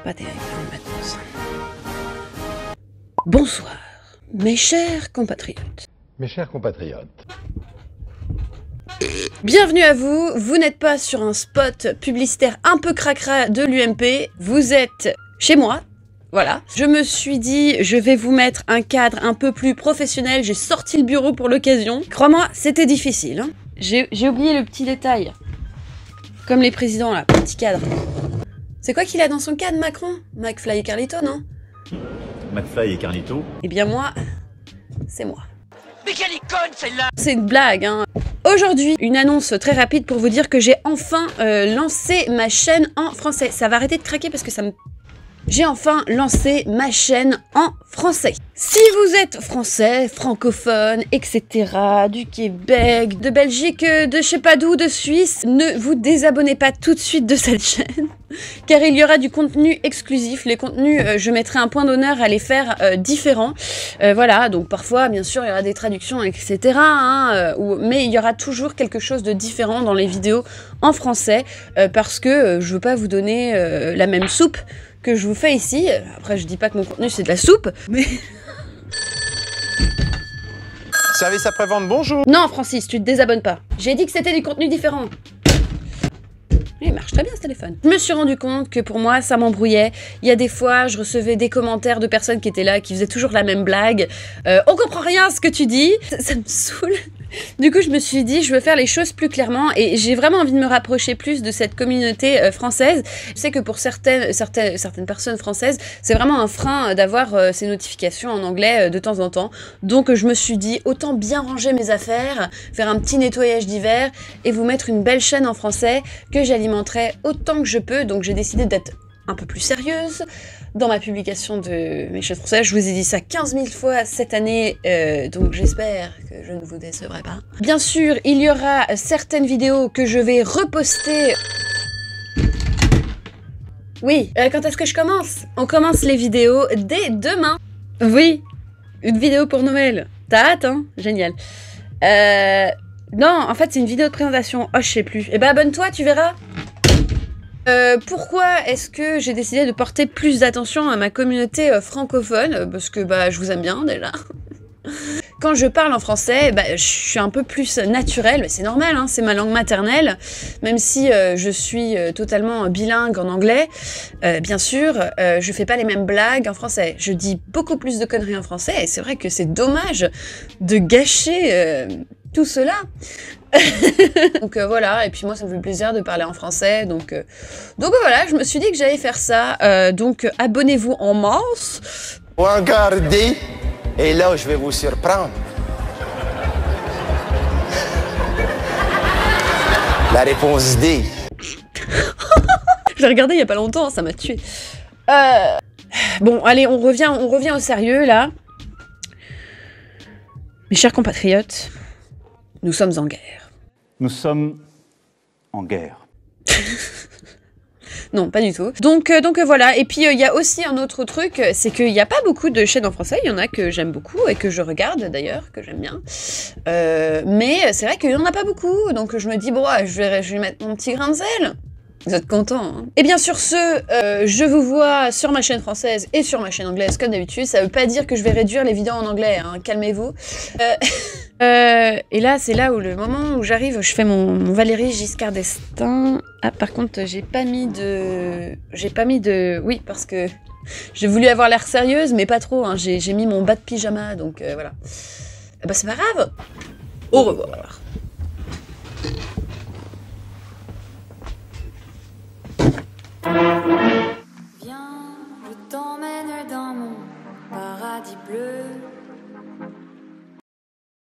Pas terrible, maintenant ça. Bonsoir, mes chers compatriotes. Mes chers compatriotes. Bienvenue à vous, vous n'êtes pas sur un spot publicitaire un peu cracra de l'UMP, vous êtes chez moi, voilà. Je me suis dit, je vais vous mettre un cadre un peu plus professionnel, j'ai sorti le bureau pour l'occasion. Crois-moi, c'était difficile, hein. J'ai oublié le petit détail. Comme les présidents là, petit cadre. C'est quoi qu'il a dans son cadre, Macron? McFly et Carlito, non? McFly et Carlito. Eh bien moi, c'est moi. Mais quelle icône celle-là! C'est une blague, hein. Aujourd'hui, une annonce très rapide pour vous dire que j'ai enfin lancé ma chaîne en français. Ça va arrêter de craquer parce que ça me... J'ai enfin lancé ma chaîne en français. Si vous êtes français, francophone, etc., du Québec, de Belgique, de je sais pas d'où, de Suisse, ne vous désabonnez pas tout de suite de cette chaîne, car il y aura du contenu exclusif. Les contenus, je mettrai un point d'honneur à les faire différents. Voilà, donc parfois, bien sûr, il y aura des traductions, etc., hein, mais il y aura toujours quelque chose de différent dans les vidéos en français, parce que je veux pas vous donner la même soupe que je vous fais ici. Après, je dis pas que mon contenu c'est de la soupe, mais... Service après-vente, bonjour. Non, Francis, tu te désabonnes pas. J'ai dit que c'était du contenu différent. Il marche très bien ce téléphone. Je me suis rendu compte que pour moi, ça m'embrouillait. Il y a des fois, je recevais des commentaires de personnes qui étaient là, qui faisaient toujours la même blague. On comprend rien à ce que tu dis. Ça me saoule. Du coup, je me suis dit, je veux faire les choses plus clairement et j'ai vraiment envie de me rapprocher plus de cette communauté française. Je sais que pour certaines personnes françaises, c'est vraiment un frein d'avoir ces notifications en anglais de temps en temps. Donc, je me suis dit, autant bien ranger mes affaires, faire un petit nettoyage d'hiver et vous mettre une belle chaîne en français que j'alimenterai autant que je peux. Donc, j'ai décidé d'être un peu plus sérieuse dans ma publication de mes chaînes françaises. Je vous ai dit ça 15 000 fois cette année, donc j'espère que je ne vous décevrai pas. Bien sûr, il y aura certaines vidéos que je vais reposter. Oui, quand est-ce que je commence? On commence les vidéos dès demain. Oui, une vidéo pour Noël. T'as hâte, hein? Génial. Non, en fait, c'est une vidéo de présentation. Oh, je sais plus. Eh ben, abonne-toi, tu verras. Pourquoi est-ce que j'ai décidé de porter plus d'attention à ma communauté francophone? Parce que bah je vous aime bien déjà. Quand je parle en français, bah, je suis un peu plus naturelle, c'est normal, hein, c'est ma langue maternelle, même si je suis totalement bilingue en anglais, bien sûr, je fais pas les mêmes blagues en français. Je dis beaucoup plus de conneries en français, et c'est vrai que c'est dommage de gâcher tout cela. Donc voilà, et puis moi ça me fait plaisir de parler en français, donc voilà, je me suis dit que j'allais faire ça, donc abonnez-vous en masse. Regardez, et là je vais vous surprendre. La réponse D. Je l'ai regardé il y a pas longtemps, ça m'a tué. Bon, allez, on revient au sérieux là. Mes chers compatriotes, nous sommes en guerre. Nous sommes en guerre. Non, pas du tout. Donc voilà, et puis il y a aussi un autre truc, c'est qu'il n'y a pas beaucoup de chaînes en français, il y en a que j'aime beaucoup, et que je regarde d'ailleurs, que j'aime bien. Mais c'est vrai qu'il n'y en a pas beaucoup, donc je me dis, bon, je vais mettre mon petit grain de sel. Vous êtes contents, hein? Et bien sur ce, je vous vois sur ma chaîne française et sur ma chaîne anglaise comme d'habitude. Ça veut pas dire que je vais réduire les vidéos en anglais, hein, calmez-vous. Et là, c'est là où le moment où j'arrive, je fais mon Valérie Giscard d'Estaing. Ah, par contre, j'ai pas mis de... Oui, parce que j'ai voulu avoir l'air sérieuse, mais pas trop, hein. J'ai mis mon bas de pyjama, donc voilà. Bah c'est pas grave. Au revoir.